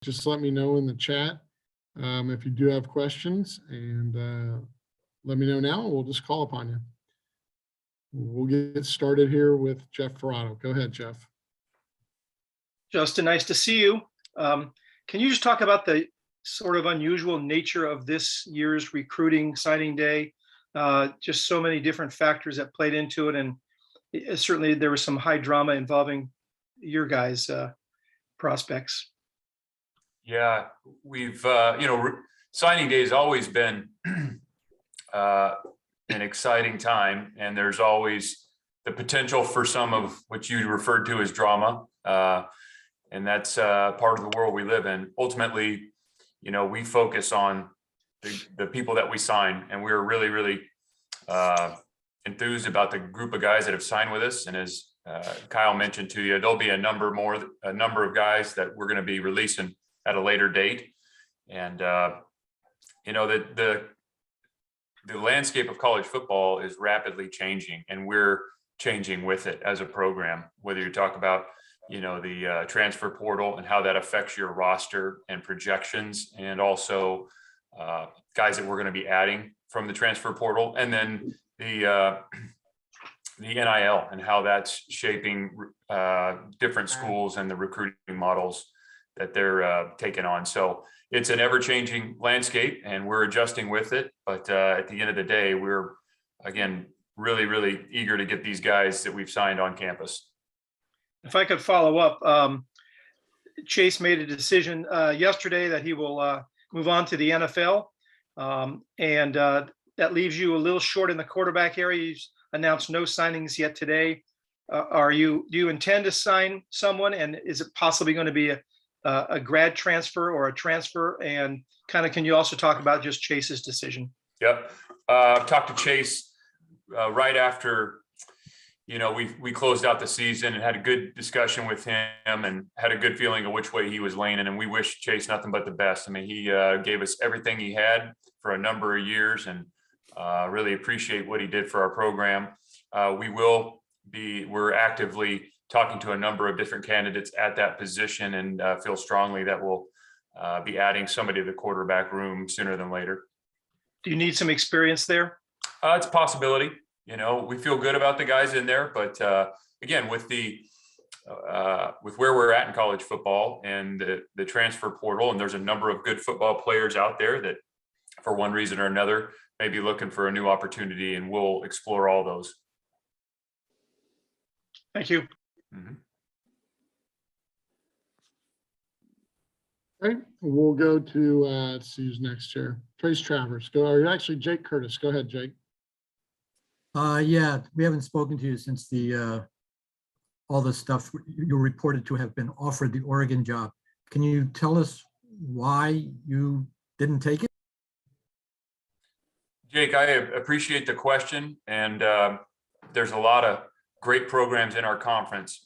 just let me know in the chat if you do have questions, and let me know now, and we'll just call upon you. We'll get started here with Jeff Ferrato. Go ahead, Jeff. Justin, nice to see you. Can you just talk about the sort of unusual nature of this year's recruiting signing day? Just so many different factors that played into it, and certainly there was some high drama involving your guys' prospects. Yeah, we've signing day has always been an exciting time, and there's always the potential for some of what you referred to as drama, and that's part of the world we live in. Ultimately, we focus on the people that we sign, and we're really, really enthused about the group of guys that have signed with us. And as Kyle mentioned to you, there'll be a number of guys that we're going to be releasing at a later date. And the landscape of college football is rapidly changing, and we're changing with it as a program. Whether you talk about the transfer portal and how that affects your roster and projections, and also guys that we're going to be adding from the transfer portal, and then the NIL and how that's shaping different schools and the recruiting models that they're taking on. So it's an ever-changing landscape, and we're adjusting with it. But at the end of the day, we're, again, really, really eager to get these guys that we've signed on campus. If I could follow up, Chase made a decision yesterday that he will move on to the NFL, and that leaves you a little short in the quarterback area. He's announced no signings yet today. Do you intend to sign someone, and is it possibly going to be a grad transfer or a transfer? And can you also talk about just Chase's decision? Yep. I've talked to Chase right after, we closed out the season, and had a good discussion with him, and had a good feeling of which way he was leaning. And we wish Chase nothing but the best. I mean, he gave us everything he had for a number of years, and really appreciate what he did for our program. We're actively talking to a number of different candidates at that position, and feel strongly that we'll be adding somebody to the quarterback room sooner than later. Do you need some experience there? It's a possibility. We feel good about the guys in there, but again, with where we're at in college football and the transfer portal, and there's a number of good football players out there that, for one reason or another, may be looking for a new opportunity, and we'll explore all those. Thank you. Mm-hmm. All right, we'll go to let's see who's next here. Trace Travers. Actually, Jake Curtis. Go ahead, Jake. Yeah, we haven't spoken to you since all the stuff you reported to have been offered the Oregon job. Can you tell us why you didn't take it? Jake, I appreciate the question, and there's a lot of great programs in our conference.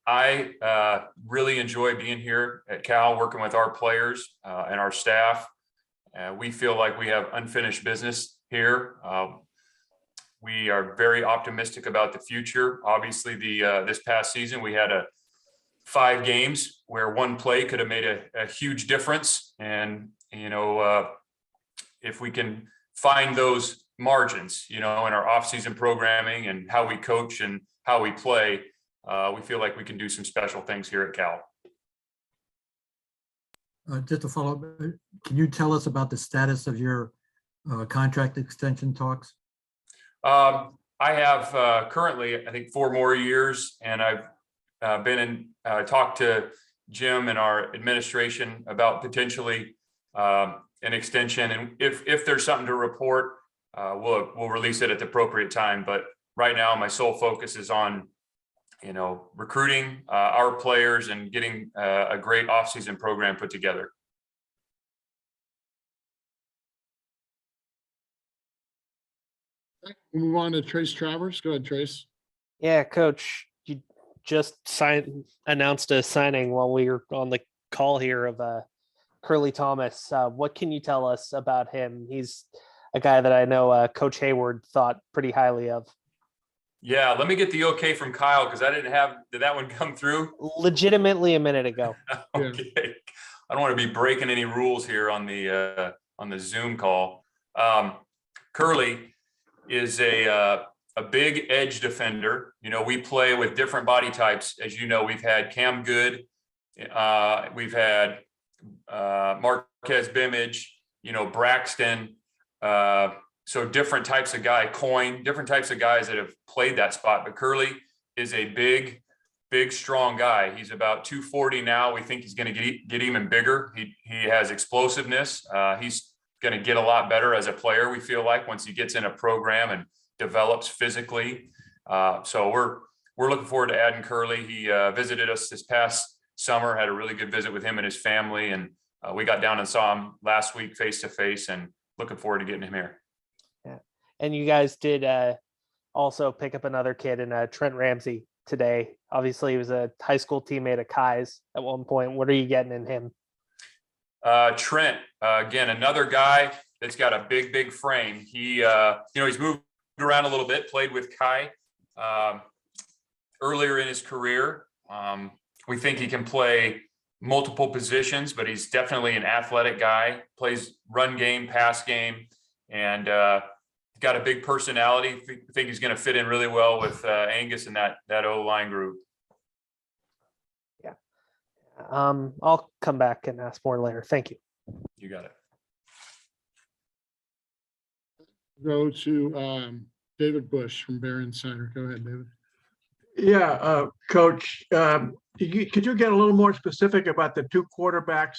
I really enjoy being here at Cal, working with our players and our staff. We feel like we have unfinished business here. We are very optimistic about the future. Obviously, this past season, we had 5 games where one play could have made a huge difference. And, if we can find those margins, in our off-season programming and how we coach and how we play, we feel like we can do some special things here at Cal. Just to follow up, can you tell us about the status of your contract extension talks? I have currently, I think, 4 more years, and I've been in talked to Jim and our administration about potentially an extension. And if there's something to report, we'll release it at the appropriate time. But right now, my sole focus is on, recruiting our players and getting a great off-season program put together. We'll move on to Trace Travers. Go ahead, Trace. Yeah, Coach, you just announced a signing while we were on the call here of Curly Thomas. What can you tell us about him? He's a guy that I know Coach Hayward thought pretty highly of. Yeah, let me get the okay from Kyle, because did that one come through? Legitimately a minute ago. Okay. I don't want to be breaking any rules here on the Zoom call. Curly is a big edge defender. You know, we play with different body types. As you know, we've had Cam Good, we've had Marquez Bimage, you know, Braxton. So different types of guy, Coin, different types of guys that have played that spot. But Curly is a big, strong guy. He's about 240 now. We think he's going to get even bigger. He has explosiveness. He's going to get a lot better as a player, we feel like, once he gets in a program and develops physically. So we're looking forward to adding Curly. He visited us this past summer, had a really good visit with him and his family. And we got down and saw him last week face-to-face, and looking forward to getting him here. Yeah. And you guys did also pick up another kid in Trent Ramsey today. Obviously, he was a high school teammate of Kai's at one point. What are you getting in him? Trent, again, another guy that's got a big frame. He, he's moved around a little bit, played with Kai earlier in his career. We think he can play multiple positions, but he's definitely an athletic guy, plays run game, pass game, and got a big personality. I think he's going to fit in really well with Angus and that O-line group. Yeah. I'll come back and ask more later. Thank you. You got it. Go to David Bush from Barron Center. Go ahead, David. Yeah, Coach, could you get a little more specific about the two quarterbacks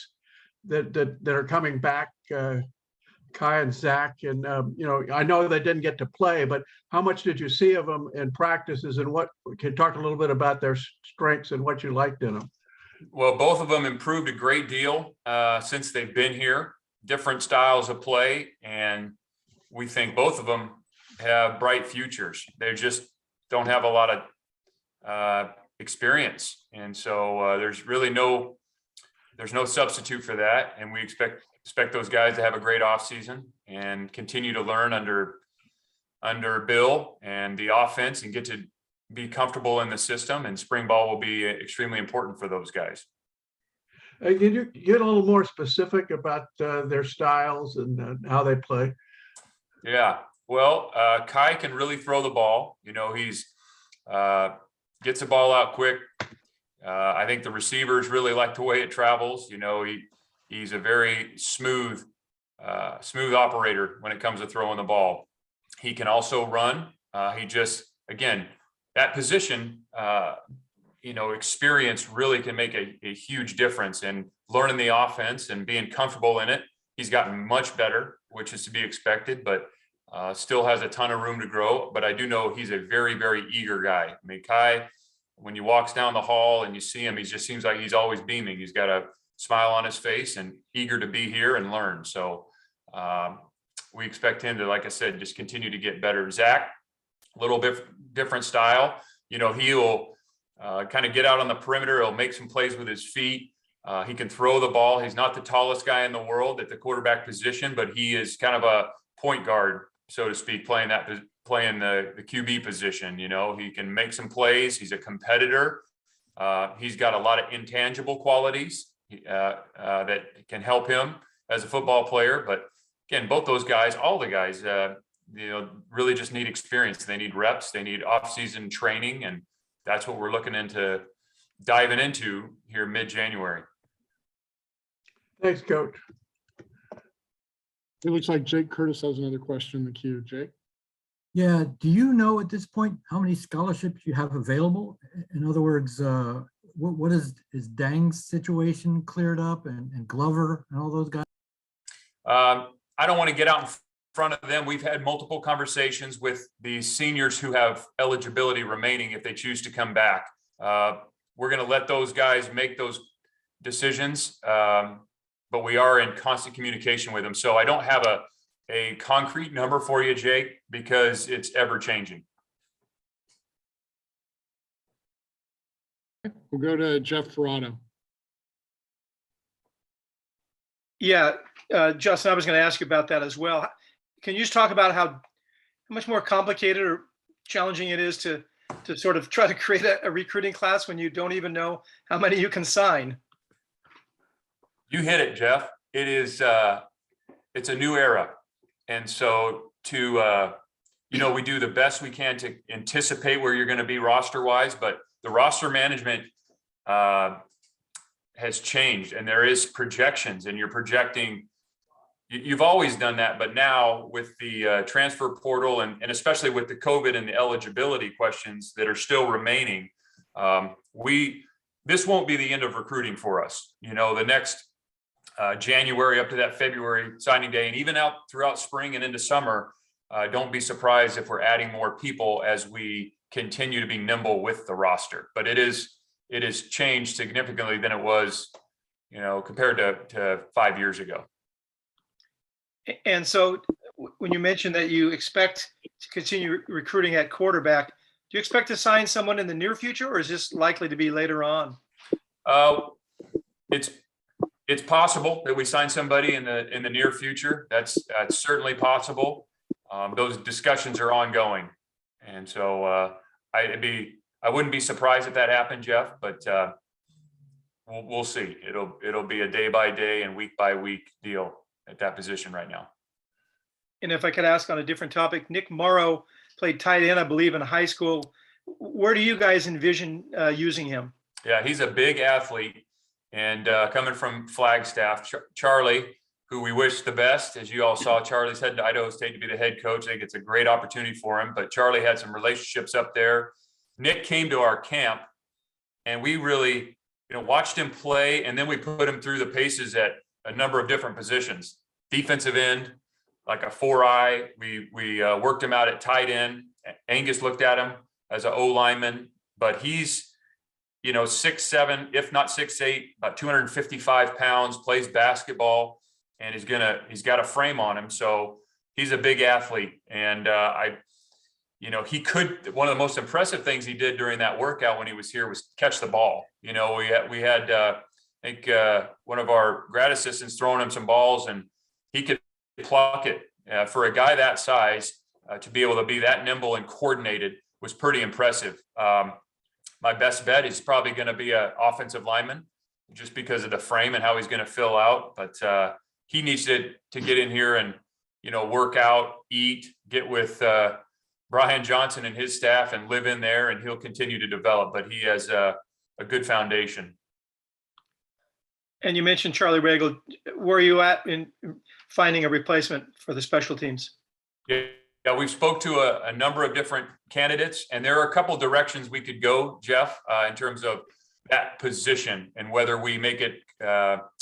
that are coming back, Kai and Zach? And, I know they didn't get to play, but how much did you see of them in practices, and what can you talk a little bit about their strengths and what you liked in them? Well, both of them improved a great deal since they've been here, different styles of play. And we think both of them have bright futures. They just don't have a lot of experience. And so there's no substitute for that. And we expect those guys to have a great offseason and continue to learn under Bill and the offense, and get to be comfortable in the system. And spring ball will be extremely important for those guys. Can you get a little more specific about their styles and how they play? Yeah, well, Kai can really throw the ball. You know, he's gets the ball out quick. I think the receivers really like the way it travels. You know, he's a very smooth operator when it comes to throwing the ball. He can also run. He just, again, that position, experience really can make a huge difference in learning the offense and being comfortable in it. He's gotten much better, which is to be expected, but still has a ton of room to grow. But I do know he's a very, very eager guy. I mean, Kai, when he walks down the hall and you see him, he just seems like he's always beaming. He's got a smile on his face and eager to be here and learn. So we expect him to, like I said, just continue to get better. Zach, a little bit different style. You know, he'll kind of get out on the perimeter. He'll make some plays with his feet. He can throw the ball. He's not the tallest guy in the world at the quarterback position, but he is kind of a point guard, so to speak, playing the QB position. You know, he can make some plays. He's a competitor. He's got a lot of intangible qualities that can help him as a football player. But again, both those guys, all the guys, really just need experience. They need reps. They need off-season training, and that's what we're looking into diving into here mid-January. Thanks, Coach. It looks like Jake Curtis has another question in the queue. Jake? Yeah, do you know at this point how many scholarships you have available? In other words, what is Dang's situation cleared up, and Glover and all those guys? I don't want to get out in front of them. We've had multiple conversations with the seniors who have eligibility remaining if they choose to come back. We're going to let those guys make those decisions, but we are in constant communication with them. So I don't have a concrete number for you, Jake, because it's ever changing. We'll go to Jeff Ferrano. Yeah, Justin, I was going to ask you about that as well. Can you just talk about how much more complicated or challenging it is to sort of try to create a recruiting class when you don't even know how many you can sign? You hit it, Jeff. It is, it's a new era. And so we do the best we can to anticipate where you're going to be roster wise, but the roster management has changed, and there is projections, and you're projecting. You've always done that, but now with the transfer portal and especially with the COVID and the eligibility questions that are still remaining, this won't be the end of recruiting for us. The next January up to that February signing day, and even out throughout spring and into summer, don't be surprised if we're adding more people as we continue to be nimble with the roster. But it has changed significantly than it was, compared to 5 years ago. And so when you mentioned that you expect to continue recruiting at quarterback, do you expect to sign someone in the near future, or is this likely to be later on? It's possible that we sign somebody in the near future. That's certainly possible. Those discussions are ongoing. And so I wouldn't be surprised if that happened, Jeff, but we'll see. It'll be a day by day and week by week deal at that position right now. And if I could ask on a different topic, Nick Morrow played tight end, I believe, in high school. Where do you guys envision using him? Yeah, he's a big athlete, and coming from Flagstaff, Charlie, who we wish the best. As you all saw, Charlie's headed to Idaho State to be the head coach. I think it's a great opportunity for him, but Charlie had some relationships up there. Nick came to our camp, and we really, watched him play, and then we put him through the paces at a number of different positions. Defensive end, like a 4-eye. We worked him out at tight end. Angus looked at him as an O lineman, but he's 6'7", if not 6'8", about 255 pounds, plays basketball, and he's got a frame on him. So he's a big athlete. And he could, one of the most impressive things he did during that workout when he was here was catch the ball. We had I think one of our grad assistants throwing him some balls, and he could pluck it. For a guy that size, to be able to be that nimble and coordinated was pretty impressive. My best bet is probably going to be an offensive lineman, just because of the frame and how he's going to fill out. But he needs to get in here and work out, eat, get with Brian Johnson and his staff, and live in there, and he'll continue to develop. But he has a good foundation. And you mentioned Charlie Regal. Where are you at in finding a replacement for the special teams? Yeah, we've spoke to a number of different candidates, and there are a couple directions we could go, Jeff, in terms of that position and whether we make it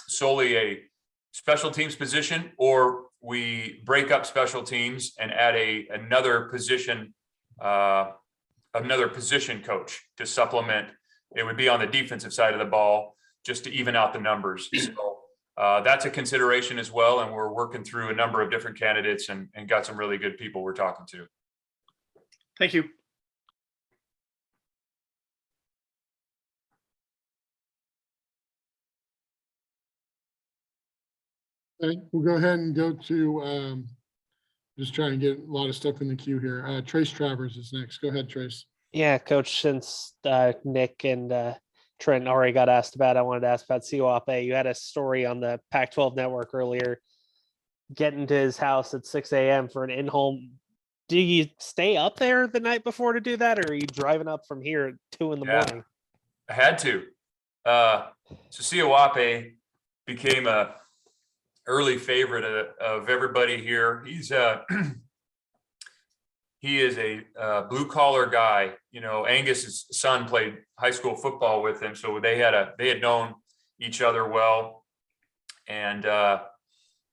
solely a special teams position, or we break up special teams and add another position coach to supplement. It would be on the defensive side of the ball, just to even out the numbers. So that's a consideration as well. And we're working through a number of different candidates and got some really good people we're talking to. Thank you. Okay, we'll go ahead and go to, just trying to get a lot of stuff in the queue here. Trace Travers is next. Go ahead, Trace. Yeah, Coach, since Nick and Trent already got asked about, I wanted to ask about Siwape. You had a story on the Pac-12 network earlier, getting to his house at 6 a.m. for an in-home. Do you stay up there the night before to do that, or are you driving up from here at 2 in the morning? I had to. So Siwape became a early favorite of everybody here. He is a blue collar guy. Angus's son played high school football with him, so they had known each other well. And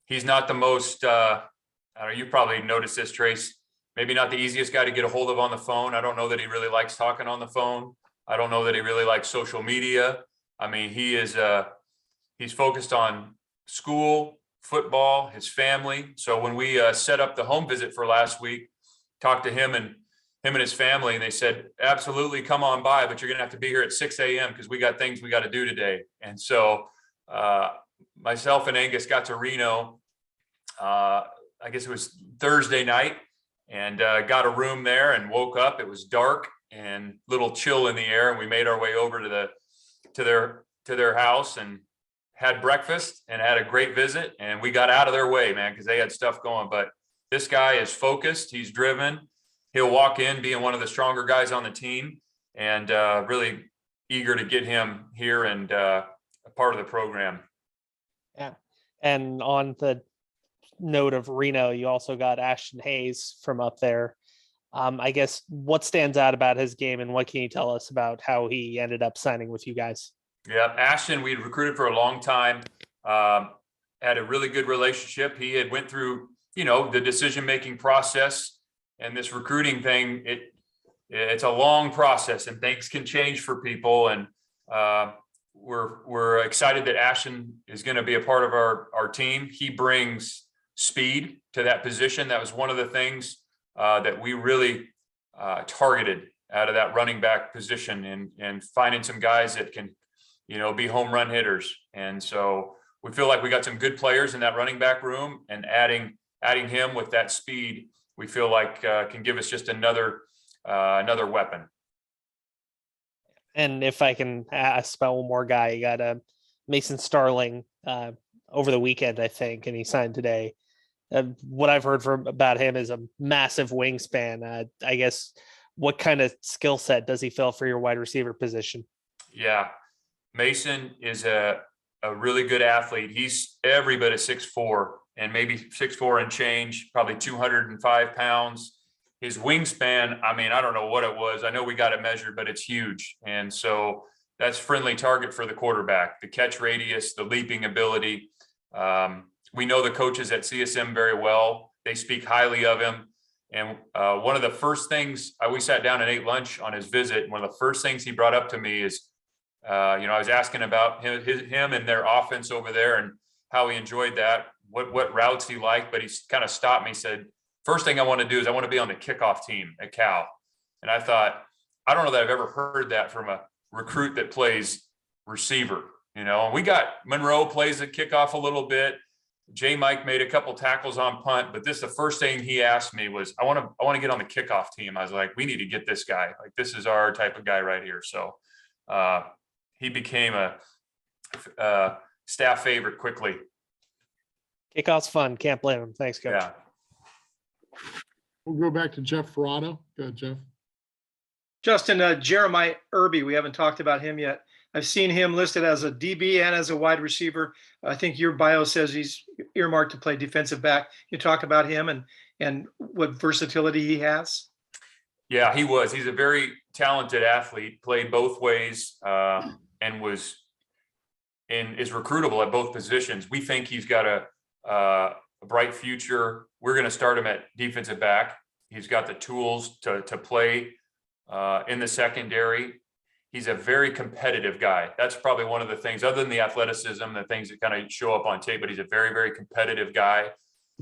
he's not the most. You probably noticed this, Trace. Maybe not the easiest guy to get a hold of on the phone. I don't know that he really likes talking on the phone. I don't know that he really likes social media. I mean, he's focused on school, football, his family. So when we set up the home visit for last week, talked to him and his family, and they said, absolutely, come on by, but you're going to have to be here at 6 a.m. because we got things we got to do today. And so myself and Angus got to Reno, I guess it was Thursday night, and got a room there and woke up. It was dark and little chill in the air, and we made our way over to their house and had breakfast and had a great visit, and we got out of their way, man, because they had stuff going. But this guy is focused. He's driven. He'll walk in being one of the stronger guys on the team, and really eager to get him here and a part of the program. Yeah. And on the note of Reno, you also got Ashton Hayes from up there. I guess what stands out about his game, and what can you tell us about how he ended up signing with you guys? Yeah, Ashton, we'd recruited for a long time, had a really good relationship. He had went through, the decision-making process, and this recruiting thing, it's a long process, and things can change for people. And we're excited that Ashton is going to be a part of our team. He brings speed to that position. That was one of the things that we really targeted out of that running back position, and finding some guys that can, be home run hitters. And so we feel like we got some good players in that running back room, and adding him with that speed, we feel like can give us just another weapon. And if I can ask about one more guy, you got Mason Starling over the weekend, I think, and he signed today. What I've heard about him is a massive wingspan. I guess, what kind of skill set does he fill for your wide receiver position? Yeah, Mason is a really good athlete. He's every bit of 6'4", and maybe 6'4" and change, probably 205 pounds. His wingspan, I don't know what it was. I know we got it measured, but it's huge. And so that's friendly target for the quarterback, the catch radius, the leaping ability. We know the coaches at CSM very well. They speak highly of him. And one of the first things, we sat down and ate lunch on his visit. One of the first things he brought up to me is, I was asking about him and their offense over there, and how he enjoyed that, what routes he liked. But he kind of stopped me, said, first thing I want to do is I want to be on the kickoff team at Cal. And I thought, I don't know that I've ever heard that from a recruit that plays receiver. We got Monroe plays the kickoff a little bit. J. Mike made a couple tackles on punt, but the first thing he asked me was, I want to get on the kickoff team. I was like, we need to get this guy. Like, this is our type of guy right here. So he became a staff favorite quickly. Kickoff's fun. Can't blame him. Thanks, Coach. Yeah. We'll go back to Jeff Ferrato. Go ahead, Jeff. Justin, Jeremiah Irby, we haven't talked about him yet. I've seen him listed as a DB and as a wide receiver. I think your bio says he's earmarked to play defensive back. You talk about him and what versatility he has. Yeah, he was. He's a very talented athlete, played both ways, and is recruitable at both positions. We think he's got a bright future. We're going to start him at defensive back. He's got the tools to play in the secondary. He's a very competitive guy. That's probably one of the things, other than the athleticism, the things that kind of show up on tape, but he's a very, very competitive guy.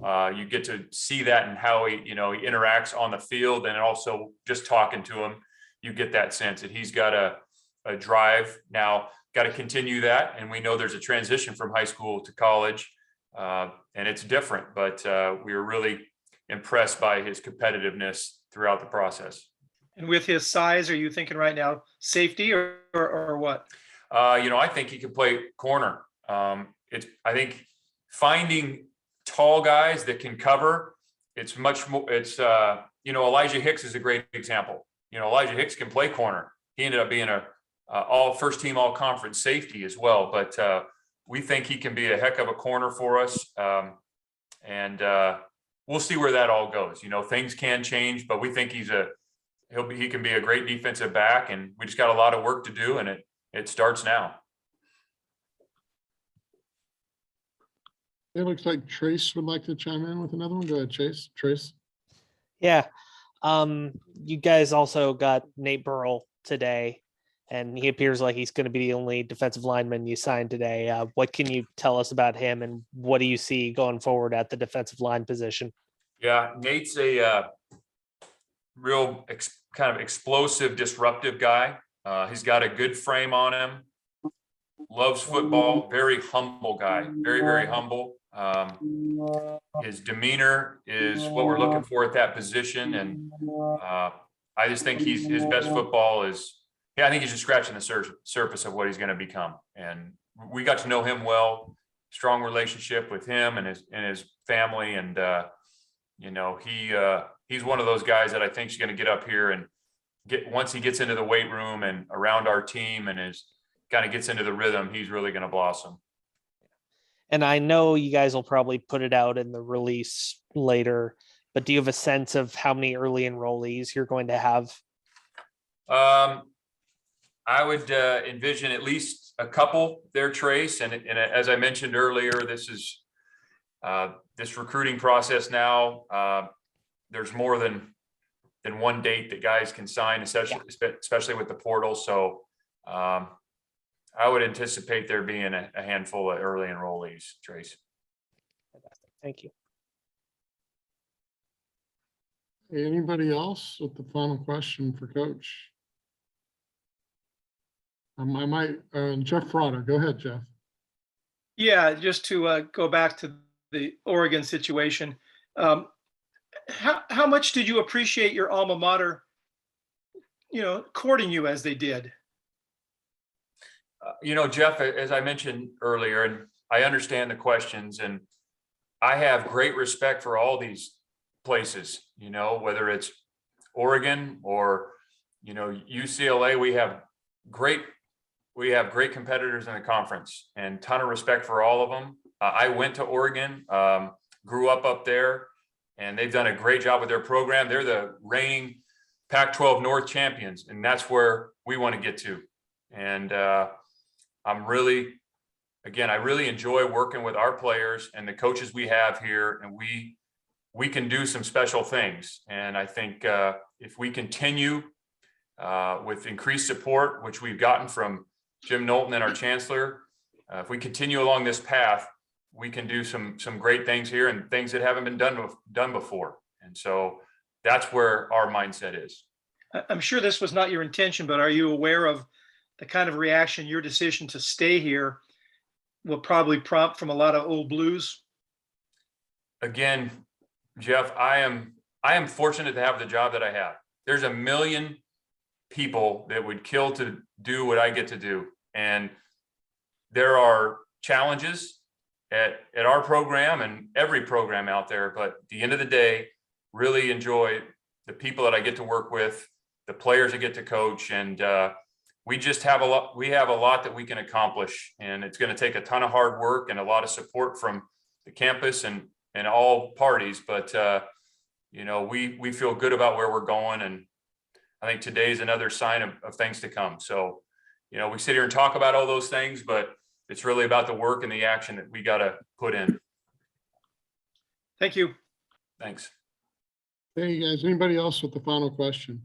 You get to see that in how he interacts on the field, and also just talking to him, you get that sense that he's got a drive. Now, got to continue that. And we know there's a transition from high school to college, and it's different, but we were really impressed by his competitiveness throughout the process. And with his size, are you thinking right now safety or what? I think he can play corner. I think finding tall guys that can cover, it's much more, Elijah Hicks is a great example. Elijah Hicks can play corner. He ended up being a all first team, all conference safety as well. But we think he can be a heck of a corner for us. And we'll see where that all goes. Things can change, but we think he can be a great defensive back, and we just got a lot of work to do, and it starts now. It looks like Trace would like to chime in with another one. Go ahead, Trace. Yeah. You guys also got Nate Burl today, and he appears like he's going to be the only defensive lineman you signed today. What can you tell us about him, and what do you see going forward at the defensive line position? Yeah, Nate's a real kind of explosive, disruptive guy. He's got a good frame on him, loves football, very humble guy, very, very humble. His demeanor is what we're looking for at that position. And I just think his best football is, I think he's just scratching the surface of what he's going to become. And we got to know him well, strong relationship with him and his family. And, you know, he's one of those guys that I think is going to get up here and once he gets into the weight room and around our team and kind of gets into the rhythm, he's really going to blossom. And I know you guys will probably put it out in the release later, but do you have a sense of how many early enrollees you're going to have? I would envision at least a couple there, Trace. And as I mentioned earlier, this is this recruiting process now. There's more than one date that guys can sign, especially with the portal. So I would anticipate there being a handful of early enrollees, Trace. Fantastic. Thank you. Anybody else with the final question for Coach? I might, Jeff Frauder, go ahead, Jeff. Yeah, just to go back to the Oregon situation. How much did you appreciate your alma mater, you know, courting you as they did? You know, Jeff, as I mentioned earlier, and I understand the questions, and I have great respect for all these places, you know, whether it's Oregon or, you know, UCLA, we have great competitors in the conference and ton of respect for all of them. I went to Oregon, grew up there, and they've done a great job with their program. They're the reigning Pac-12 North champions, and that's where we want to get to. And I really enjoy working with our players and the coaches we have here, and we can do some special things. And I think if we continue with increased support, which we've gotten from Jim Knowlton and our chancellor, if we continue along this path, we can do some great things here and things that haven't been done before. And so that's where our mindset is. I'm sure this was not your intention, but are you aware of the kind of reaction your decision to stay here will probably prompt from a lot of old Blues? Again, Jeff, I am fortunate to have the job that I have. There's a million people that would kill to do what I get to do. And there are challenges at our program and every program out there. But at the end of the day, really enjoy the people that I get to work with, the players I get to coach. And we just have a lot that we can accomplish. And it's going to take a ton of hard work and a lot of support from the campus and all parties. But, you know, we feel good about where we're going. And I think today is another sign of things to come. So, you know, we sit here and talk about all those things, but it's really about the work and the action that we got to put in. Thank you. Thanks. Hey, guys, anybody else with the final question?